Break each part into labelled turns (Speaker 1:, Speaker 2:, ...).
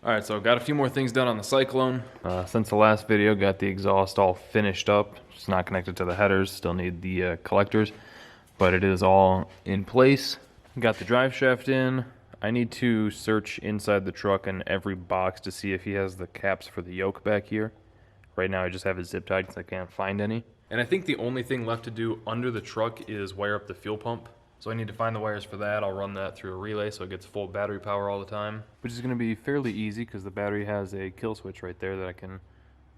Speaker 1: Alright, so got a few more things done on the Cyclone. Since the last video, got the exhaust all finished up. It's not connected to the headers, still need the collectors, but it is all in place. Got the drive shaft in. I need to search inside the truck in every box to see if he has the caps for the yoke back here. Right now I just have it zip tied because I can't find any. And I think the only thing left to do under the truck is wire up the fuel pump. So I need to find the wires for that. I'll run that through a relay so it gets full battery power all the time. Which is going to be fairly easy because the battery has a kill switch right there that I can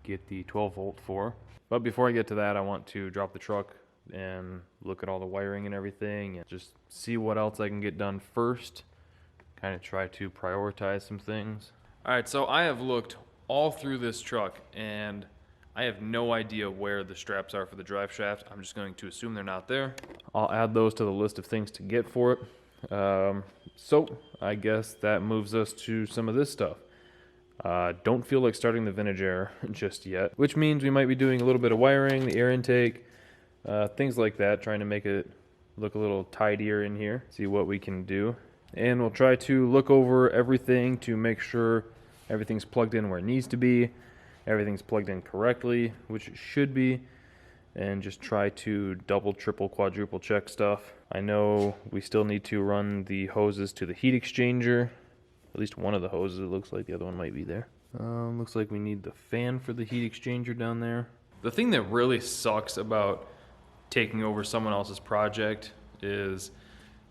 Speaker 1: get the 12 volt for. But before I get to that, I want to drop the truck and look at all the wiring and everything and just see what else I can get done first. Kind of try to prioritize some things. Alright, so I have looked all through this truck and I have no idea where the straps are for the drive shaft. I'm just going to assume they're not there. I'll add those to the list of things to get for it. So I guess that moves us to some of this stuff. Don't feel like starting the vintage air just yet, which means we might be doing a little bit of wiring, the air intake, things like that, trying to make it look a little tidier in here, see what we can do. And we'll try to look over everything to make sure everything's plugged in where it needs to be. Everything's plugged in correctly, which it should be, and just try to double, triple, quadruple check stuff. I know we still need to run the hoses to the heat exchanger. At least one of the hoses, it looks like. The other one might be there. Looks like we need the fan for the heat exchanger down there. The thing that really sucks about taking over someone else's project is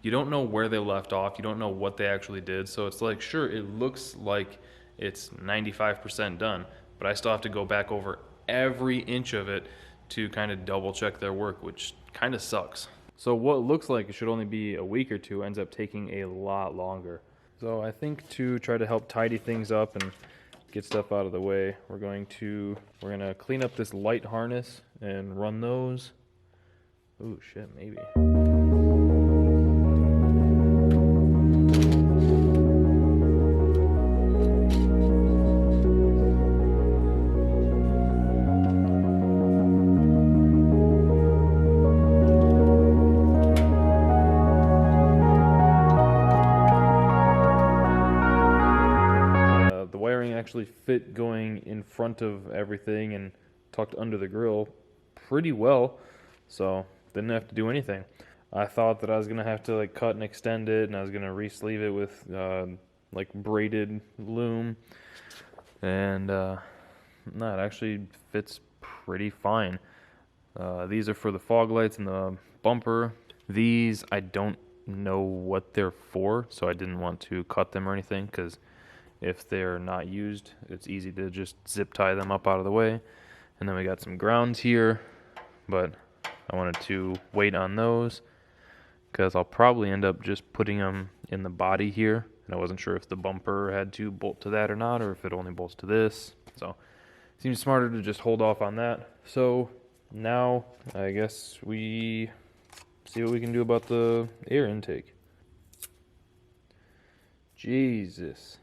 Speaker 1: you don't know where they left off. You don't know what they actually did. So it's like, sure, it looks like it's 95% done, but I still have to go back over every inch of it to kind of double check their work, which kind of sucks. So what looks like it should only be a week or two ends up taking a lot longer. So I think to try to help tidy things up and get stuff out of the way, we're gonna clean up this light harness and run those. Ooh, shit, maybe. Actually fit going in front of everything and tucked under the grill pretty well, so didn't have to do anything. I thought that I was gonna have to like cut and extend it, and I was gonna re-sleeve it with like braided loom, and no, it actually fits pretty fine. These are for the fog lights and the bumper. These I don't know what they're for, so I didn't want to cut them or anything because if they're not used, it's easy to just zip tie them up out of the way. And then we got some grounds here, but I wanted to wait on those because I'll probably end up just putting them in the body here. And I wasn't sure if the bumper had to bolt to that or not, or if it only bolts to this. So it seems smarter to just hold off on that. So now I guess we see what we can do about the air intake. Jesus.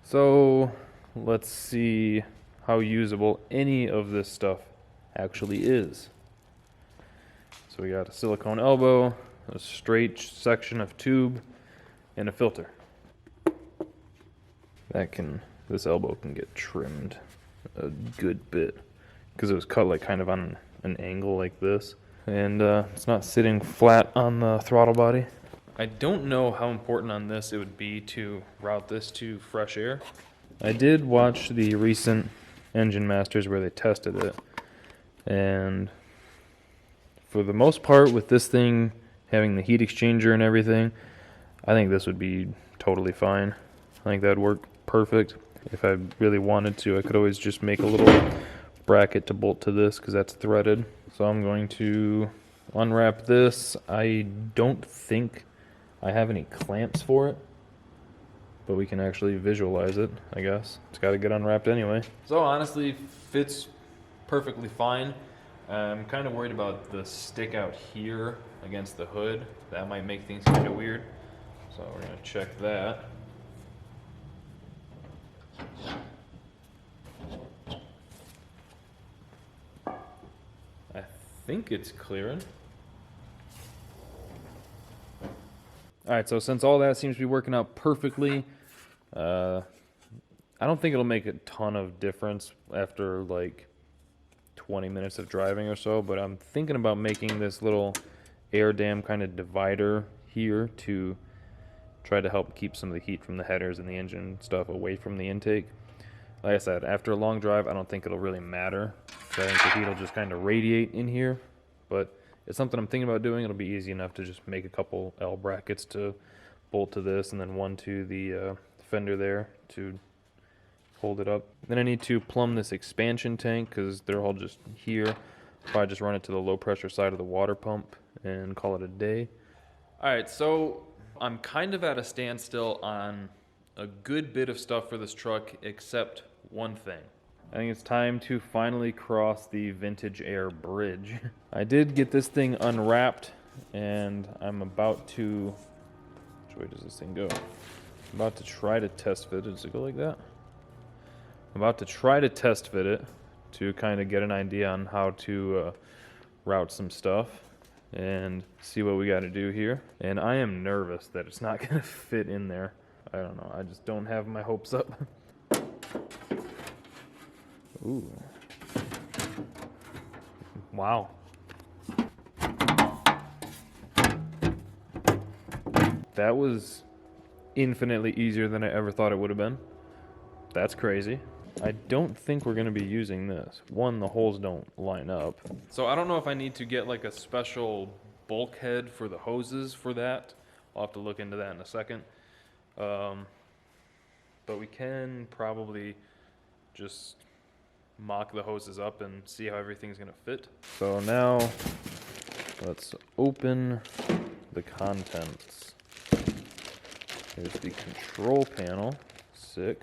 Speaker 1: So let's see how usable any of this stuff actually is. So we got a silicone elbow, a straight section of tube, and a filter. This elbow can get trimmed a good bit because it was cut like kind of on an angle like this, and it's not sitting flat on the throttle body. I don't know how important on this it would be to route this to fresh air. I did watch the recent Engine Masters where they tested it, and for the most part with this thing having the heat exchanger and everything, I think this would be totally fine. I think that would work perfect. If I really wanted to, I could always just make a little bracket to bolt to this because that's threaded. So I'm going to unwrap this. I don't think I have any clamps for it, but we can actually visualize it, I guess. It's got to get unwrapped anyway. So honestly, fits perfectly fine. I'm kind of worried about the stick out here against the hood. That might make things kind of weird. So we're going to check that. I think it's clearing. Alright, so since all that seems to be working out perfectly, I I don't think it'll make a ton of difference after like 20 minutes of driving or so, but I'm thinking about making this little air dam kind of divider here to try to help keep some of the heat from the headers and the engine stuff away from the intake. Like I said, after a long drive, I don't think it'll really matter. So I think the heat will just kind of radiate in here, but it's something I'm thinking about doing. It'll be easy enough to just make a couple L brackets to bolt to this and then one to the fender there to hold it up. Then I need to plumb this expansion tank because they're all just here. Probably just run it to the low pressure side of the water pump and call it a day. All right, so I'm kind of at a standstill on a good bit of stuff for this truck except one thing. I think it's time to finally cross the Vintage Air bridge. I did get this thing unwrapped and I'm about to, which way does this thing go? I'm about to try to test fit it. Does it go like that? I'm about to try to test fit it to kind of get an idea on how to route some stuff and see what we got to do here. And I am nervous that it's not going to fit in there. I don't know. I just don't have my hopes up. Ooh. Wow. That was infinitely easier than I ever thought it would have been. That's crazy. I don't think we're going to be using this. One, the holes don't line up. So I don't know if I need to get like a special bulkhead for the hoses for that. I'll have to look into that in a second. But we can probably just mock the hoses up and see how everything's going to fit. So now let's open the contents. Here's the control panel. Sick.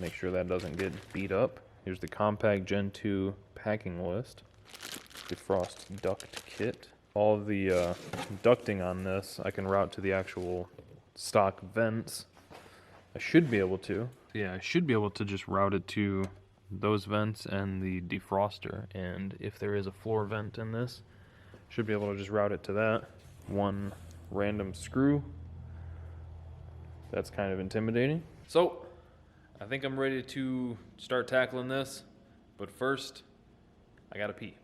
Speaker 1: Make sure that doesn't get beat up. Here's the compact Gen 2 packing list. Defrost duct kit. All of the ducting on this I can route to the actual stock vents. I should be able to. Yeah, I should be able to just route it to those vents and the defroster. And if there is a floor vent in this, should be able to just route it to that. One random screw. That's kind of intimidating. So I think I'm ready to start tackling this, but first, I gotta pee.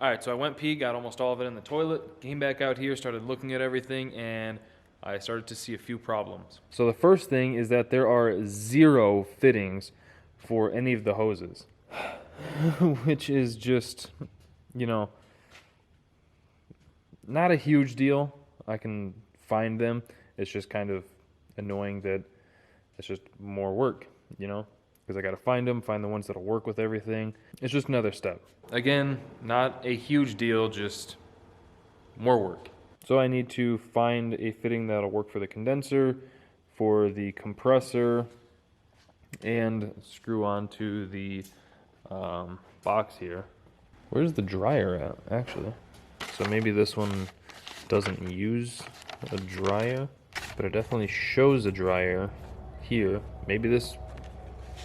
Speaker 1: All right, so I went pee, got almost all of it in the toilet, came back out here, started looking at everything, and I started to see a few problems. So the first thing is that there are 0 fittings for any of the hoses, which is just, you know, not a huge deal. I can find them. It's just kind of annoying that it's just more work, you know, because I got to find them, find the ones that'll work with everything. It's just another step. Again, not a huge deal, just more work. So I need to find a fitting that'll work for the condenser, for the compressor, and screw onto the box here. Where's the dryer at, actually? So maybe this one doesn't use a dryer, but it definitely shows a dryer here. Maybe this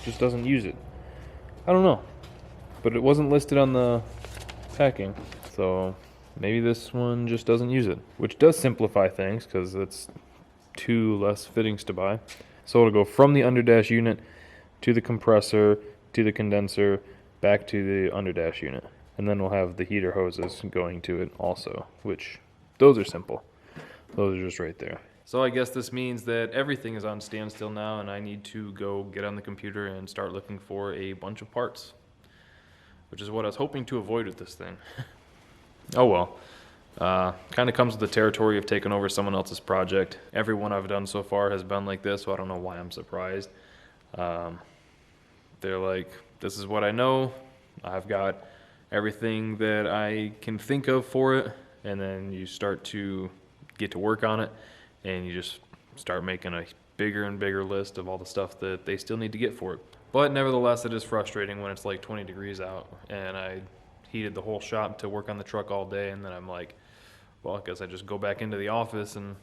Speaker 1: just doesn't use it. I don't know, but it wasn't listed on the packing, so maybe this one just doesn't use it, which does simplify things because it's 2 less fittings to buy. So it'll go from the underdash unit to the compressor to the condenser back to the underdash unit, and then we'll have the heater hoses going to it also, which those are simple. Those are just right there. So I guess this means that everything is on standstill now, and I need to go get on the computer and start looking for a bunch of parts, which is what I was hoping to avoid with this thing. Oh well. Kind of comes with the territory of taking over someone else's project. Every one I've done so far has been like this, so I don't know why I'm surprised. They're like, this is what I know. I've got everything that I can think of for it, and then you start to get to work on it, and you just start making a bigger and bigger list of all the stuff that they still need to get for it. But nevertheless, it is frustrating when it's like 20 degrees out, and I heated the whole shop to work on the truck all day, and then I'm like, well, I guess I just go back into the office and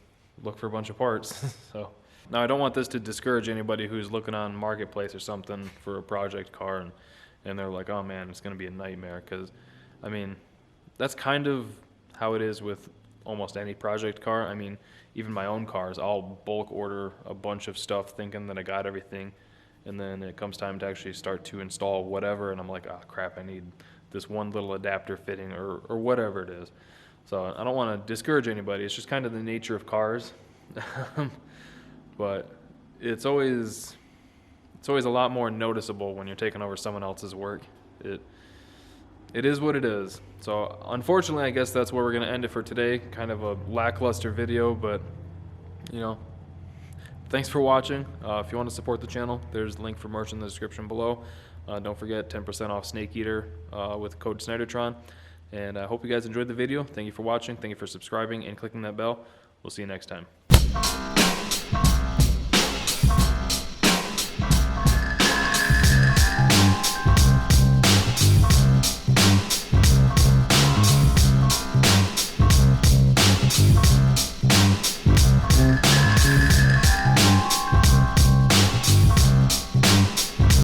Speaker 1: look for a bunch of parts. So now I don't want this to discourage anybody who's looking on Marketplace or something for a project car, and they're like, oh man, it's going to be a nightmare, because I mean, that's kind of how it is with almost any project car. I mean, even my own cars, I'll bulk order a bunch of stuff thinking that I got everything, and then it comes time to actually start to install whatever, and I'm like, oh crap, I need this one little adapter fitting or whatever it is. So I don't want to discourage anybody. It's just kind of the nature of cars. But it's always a lot more noticeable when you're taking over someone else's work. It is what it is. So unfortunately, I guess that's where we're going to end it for today. Kind of a lackluster video, but you know, thanks for watching. If you want to support the channel, there's a link for merch in the description below. Don't forget 10% off Snake Eater with code Snydertron. And I hope you guys enjoyed the video. Thank you for watching. Thank you for subscribing and clicking that bell. We'll see you next time.